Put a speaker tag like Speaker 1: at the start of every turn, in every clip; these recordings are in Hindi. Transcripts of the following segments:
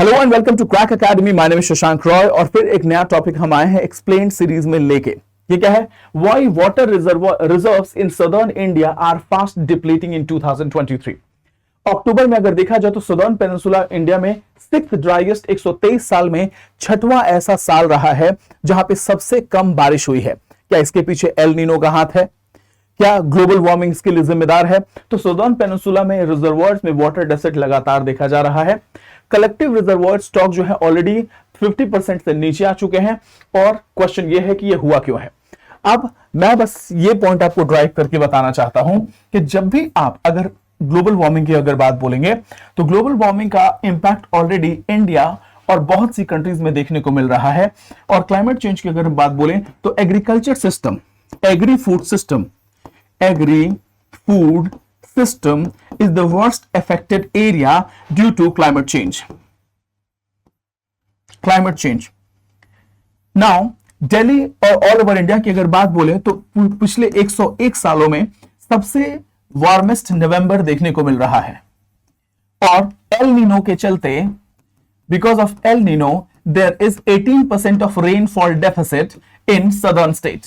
Speaker 1: Hello and welcome to Crack Academy. My name is Shashank Roy और फिर एक नया टॉपिक हम आए हैं एक्सप्लेन सीरीज में लेके। ये क्या है? Why water reserves in southern India are fast depleting in 2023। अक्टूबर में अगर देखा जाए तो सदर्न पेनिनसुला इंडिया में सिक्स्थ ड्राइएस्ट 123 साल में छठवां ऐसा साल रहा है जहां पे सबसे कम बारिश हुई है। क्या इसके पीछे एल नीनो का हाथ है? क्या ग्लोबल वार्मिंग इसके लिए जिम्मेदार है? तो सदर्न पेनिनसुला में रिजर्वोयर्स में वाटर डेफिसिट लगातार देखा जा रहा है। कलेक्टिव रिजर्वोयर स्टॉक जो है ऑलरेडी 50% से नीचे आ चुके हैं और क्वेश्चन ये है कि ये हुआ क्यों है। अब मैं बस ये पॉइंट आपको ड्राइव करके बताना चाहता हूं कि जब भी आप अगर ग्लोबल वार्मिंग की अगर बात बोलेंगे तो ग्लोबल वार्मिंग का इंपैक्ट ऑलरेडी इंडिया और बहुत सी कंट्रीज में देखने को मिल रहा है। और क्लाइमेट चेंज की अगर बात बोलें तो agriculture system, agri food system is the worst affected area due to climate change. Now, Delhi और ऑल ओवर इंडिया की अगर बात बोले तो पिछले 101 सालों में सबसे वार्मेस्ट नवंबर देखने को मिल रहा है। और एल नीनो के चलते, because of El Nino, there is 18% of rainfall deficit in southern state.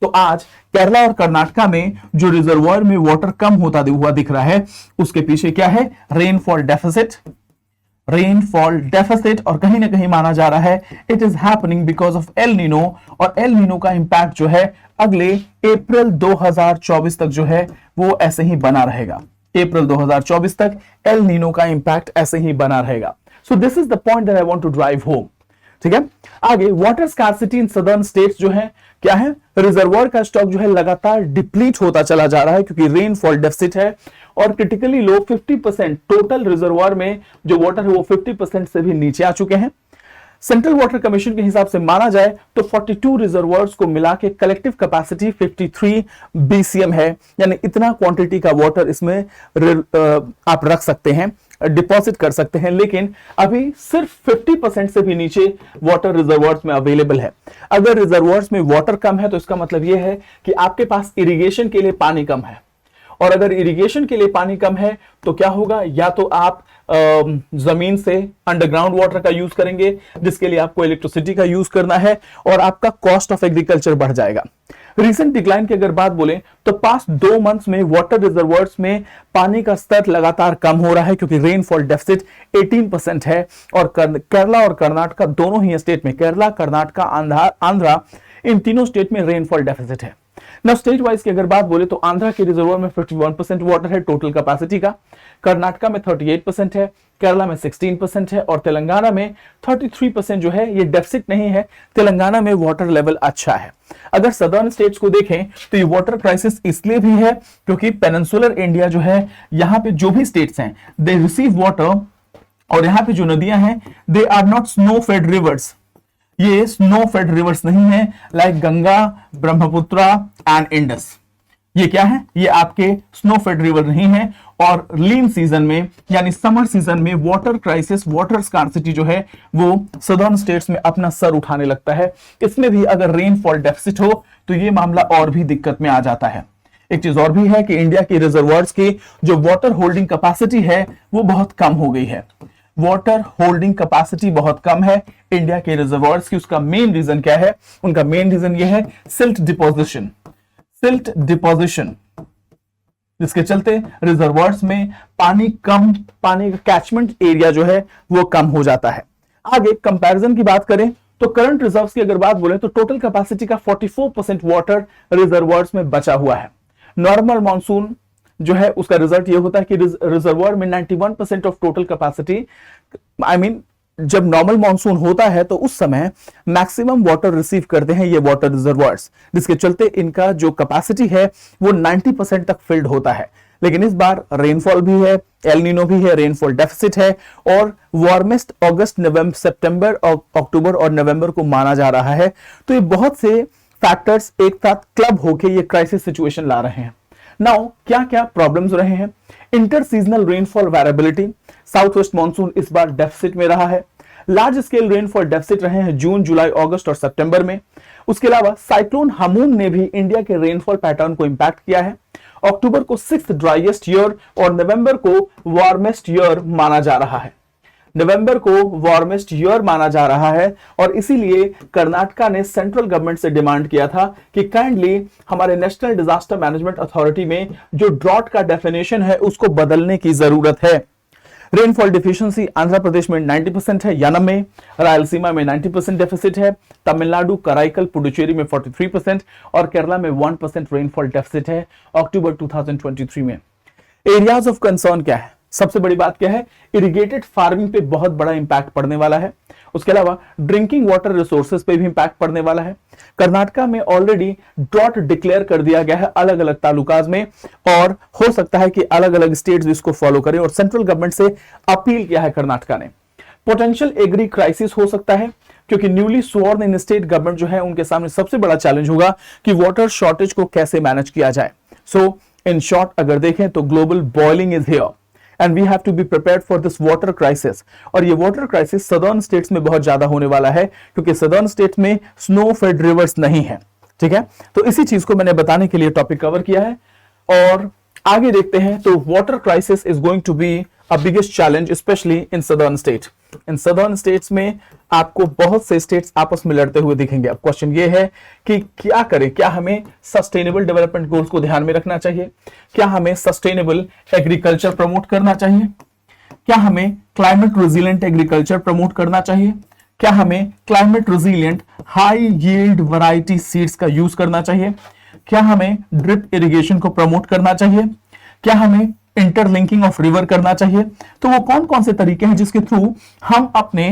Speaker 1: तो आज केरला और कर्नाटका में जो रिजर्वोयर में वाटर कम होता हुआ दिख रहा है उसके पीछे क्या है? Rainfall deficit. और कहीं ना कहीं माना जा रहा है it is happening because of El Nino. और एल नीनो का इंपैक्ट जो है अगले अप्रैल 2024 तक जो है वो ऐसे ही बना रहेगा। अप्रैल 2024 तक एल नीनो का इंपैक्ट ऐसे ही बना रहेगा। So this is the point that I want to drive home. ठीक है, आगे water scarcity in southern states जो है क्या है? रिजर्वोयर का स्टॉक जो है लगातार डिप्लीट होता चला जा रहा है क्योंकि रेनफॉल डेफिसिट है और क्रिटिकली लो 50% टोटल रिजर्वोयर में जो वाटर है वो 50% से भी नीचे आ चुके हैं। सेंट्रल वाटर कमीशन के हिसाब से माना जाए तो 42 रिजर्वोयर्स को मिला के कलेक्टिव कैपेसिटी 53 BCM है, यानी इतना क्वांटिटी का वाटर इसमें आप रख सकते हैं, डिपॉजिट कर सकते हैं। लेकिन अभी सिर्फ 50% से भी नीचे वाटर रिजर्वोयर्स में अवेलेबल है। अगर रिजर्वोयर्स में वाटर कम है तो इसका मतलब यह है कि आपके पास इरिगेशन के लिए पानी कम है। और अगर इरिगेशन के लिए पानी कम है तो क्या होगा? या तो आप जमीन से अंडरग्राउंड वाटर का यूज करेंगे जिसके लिए आपको इलेक्ट्रिसिटी का यूज करना है और आपका कॉस्ट ऑफ एग्रीकल्चर बढ़ जाएगा। रिसेंट डिक्लाइन की अगर बात बोलें तो पास्ट 2 मंथ्स में वाटर रिजर्वोयर्स में पानी का स्तर लगातार कम हो रहा है क्योंकि रेनफॉल डेफिसिट 18% है। और केरला और कर्नाटका दोनों ही स्टेट में, केरला, कर्नाटका, आंध्रा, इन तीनों स्टेट में रेनफॉल डेफिसिट है। ना स्टेट वाइज की अगर बात बोले तो आंध्रा के रिजर्वोयर में 51% वाटर है टोटल कैपेसिटी का, कर्नाटका में 38% है, केरला में 16% है और तेलंगाना में 33% जो है ये डेफिसिट नहीं है। तेलंगाना में वाटर लेवल अच्छा है। अगर सदर्न स्टेट्स को देखें तो ये वाटर क्राइसिस इसलिए भी है क्योंकि पेनिनसुलर इंडिया जो है, यहां पे जो भी स्टेट्स हैं दे रिसीव वाटर, और यहां पे जो नदियां हैं they are not snow fed rivers. ये स्नो फेड रिवर्स नहीं है लाइक गंगा, ब्रह्मपुत्रा एंड इंडस। ये क्या है? ये आपके स्नो फेड रिवर नहीं है। और लीन सीजन में यानी समर सीजन में वाटर क्राइसिस, वाटर स्कार्सिटी जो है वो सदर्न स्टेट्स में अपना सर उठाने लगता है। इसमें भी अगर रेनफॉल डेफिसिट हो तो ये मामला और भी दिक्कत में आ जाता है। एक चीज और भी है कि इंडिया की रिजर्वोयर्स की जो वाटर होल्डिंग कैपेसिटी है वो बहुत कम हो गई है। वाटर होल्डिंग कैपेसिटी बहुत कम है इंडिया के रिजर्वोयर्स की। उसका मेन रीजन क्या है? उनका मेन रीजन ये है सिल्ट डिपोजिशन, जिसके चलते रिजर्वोयर्स में पानी कम, पानी का कैचमेंट एरिया जो है वो कम हो जाता है। आगे कंपैरिजन की बात करें तो करंट रिजर्व्स की अगर बात बोले तो टोटल कैपेसिटी का 44% वाटर रिजर्वोयर्स में बचा हुआ है। नॉर्मल मॉनसून जो है उसका रिजल्ट ये होता है कि रिजर्वोयर में 91% ऑफ टोटल कैपेसिटी, जब नॉर्मल मॉनसून होता है तो उस समय मैक्सिमम वाटर रिसीव करते हैं ये वाटर रिजर्वोयर्स, जिसके चलते इनका जो कैपेसिटी है वो 90% तक फिल्ड होता है। लेकिन इस बार रेनफॉल भी है, एल नीनो भी है, रेनफॉल डेफिसिट है और वार्मेस्ट अगस्त, नवंबर, सितंबर, अक्टूबर और नवंबर को माना जा रहा है। तो ये बहुत से फैक्टर्स एक साथ क्लब होकर ये क्राइसिस सिचुएशन ला रहे हैं। नाउ क्या क्या प्रॉब्लम्स रहे हैं? Inter seasonal rainfall variability, south west monsoon इस बार डेफिसिट में रहा है। लार्ज स्केल रेनफॉल डेफिसिट रहे हैं जून, जुलाई, अगस्त और सितंबर में। उसके अलावा साइक्लोन हमून ने भी इंडिया के रेनफॉल पैटर्न को इंपैक्ट किया है। अक्टूबर को 6th ड्राइएस्ट ईयर और नवंबर को वार्मेस्ट ईयर माना जा रहा है। नवंबर को वार्मेस्ट ईयर माना जा रहा है और इसीलिए कर्नाटका ने सेंट्रल गवर्नमेंट से डिमांड किया था कि काइंडली हमारे नेशनल डिजास्टर मैनेजमेंट अथॉरिटी में जो ड्रॉट का डेफिनेशन है उसको बदलने की जरूरत है। रेनफॉल डिफिशियंसी आंध्र प्रदेश में 90% है, यानम में, रायलसीमा में 90% डेफिसिट है, तमिलनाडु, कराईकल, पुडुचेरी में 43% और केरला में 1% रेनफॉल डेफिसिट है अक्टूबर 2023 में। एरियाज ऑफ कंसर्न क्या है? सबसे बड़ी बात क्या है? इरिगेटेड फार्मिंग पे बहुत बड़ा इंपैक्ट पड़ने वाला है। उसके अलावा ड्रिंकिंग वाटर रिसोर्सेज पे भी इंपैक्ट पड़ने वाला है। कर्नाटका में ऑलरेडी ड्रॉट डिक्लेयर कर दिया गया है अलग अलग तालुकाज में और हो सकता है कि अलग अलग स्टेट्स इसको फॉलो करें और सेंट्रल गवर्नमेंट से अपील किया है कर्नाटका ने। पोटेंशियल एग्री क्राइसिस हो सकता है क्योंकि न्यूली स्वॉर्न इन स्टेट गवर्नमेंट जो है उनके सामने सबसे बड़ा चैलेंज होगा कि वाटर शॉर्टेज को कैसे मैनेज किया जाए। सो इन शॉर्ट अगर देखें तो global boiling is here and we have to be prepared for this water crisis. और ये वाटर क्राइसिस सदर्न स्टेट्स में बहुत ज्यादा होने वाला है क्योंकि सदर्न स्टेट्स में स्नो फेड रिवर्स नहीं है। ठीक है, तो इसी चीज को मैंने बताने के लिए टॉपिक कवर किया है और आगे देखते हैं। तो water crisis is going to be a biggest challenge specially in southern state. In southern states में आपको बहुत से स्टेट्स आपस में लड़ते हुए दिखेंगे। अब क्वेश्चन ये है कि क्या करें? क्या हमें सस्टेनेबल डेवलपमेंट गोल्स को ध्यान में रखना चाहिए? क्या हमें सस्टेनेबल एग्रीकल्चर प्रमोट करना चाहिए? क्या हमें क्लाइमेट रेजिलिएंट एग्रीकल्चर प्रमोट करना चाहिए? क्या हमें climate resilient high yield variety seeds का यूज करना चाहिए? क्या हमें ड्रिप इरिगेशन को प्रमोट करना चाहिए? क्या हमें इंटरलिंकिंग ऑफ रिवर करना चाहिए? तो वो कौन कौन से तरीके हैं जिसके थ्रू हम अपने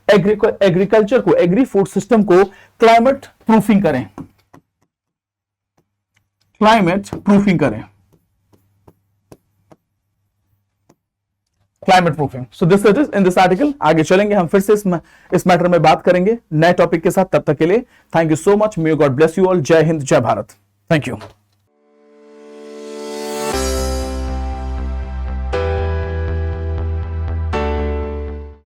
Speaker 1: एग्रीकल्चर को, एग्री फूड सिस्टम को क्लाइमेट प्रूफिंग करें, क्लाइमेट प्रूफिंग करें, climate proofing. So this it is in this article. आगे चलेंगे हम फिर से इस मैटर में बात करेंगे नए टॉपिक के साथ। तब तक के लिए thank you so much. May God bless you all. जय हिंद, जय भारत। Thank you.